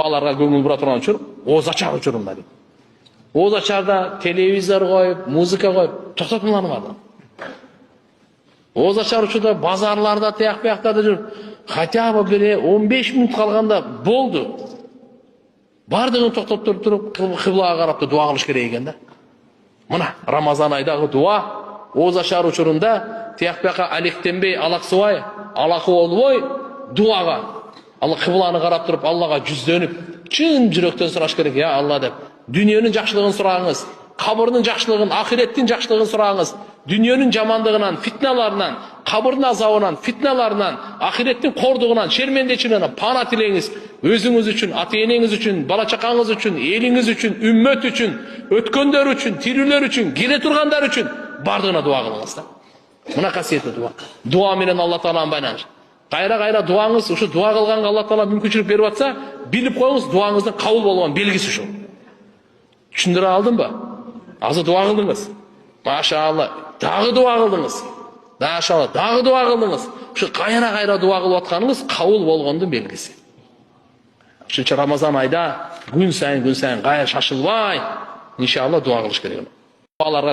Балаларға көңіл бұра тұрған учур Оз Ачар учурунда дейт. Оз Ачарда телевизор қойып, музыка қойып, тоқтатылмады. Оз Ачар учурда базарларда, таяқ-паяқтарда жүріп, хотя бы 15 минут қалғанда болды. Бардығын тоқтап тұрып, қиблаға қарап дуа қылыш керек екен да. Мына Рамазан айдағы дуа Оз Ачар учурунда тияқ-паяққа алектенбей, алақсыбай, алақы болбой дуаға. Алла қибланы қарап тұрып, Аллаға жүзденіп, чын жүректен сұраш керек, я Алла деп. Дүниенің жақшылығын сұраңыз, қабырның жақшылығын, ақиреттің жақшылығын сұраңыз. Дүниенің жамандығынан, фитналарынан, қабырдың азабынан, фитналарынан, ақиреттің қордығынан, шермендешілігінен пана тілеңіз. Өзіңіз үшін, ата-енеңіз үшін, бала-чақаңыз үшін, еліңіз үшін, үммет үшін, өткендер үшін, тирілер үшін, келе тұрғандар үшін бардығына дуа қылыңыз да. Мына қасиетті дуа. Дуа менен Алла Тааланы байланыш. Қайра дуаңыз, ушу дуа қылғанға Алла Таала мүмкіншілік беріп атса, біліп қойыңыз, дуаңыздың қабыл болған белгісі шу. Түсіндіре алдым ба? Азы дуа қылдыңыз. Машалла, дағы дуа қылдыңыз. Машалла, дағы дуа қылдыңыз. Ушу қайра дуа қылып атқаныңыз қабыл болғандың белгісі. Үшінші Рамазан айда күн сайын қайра шашылбай, иншалла дуа қылыш керек.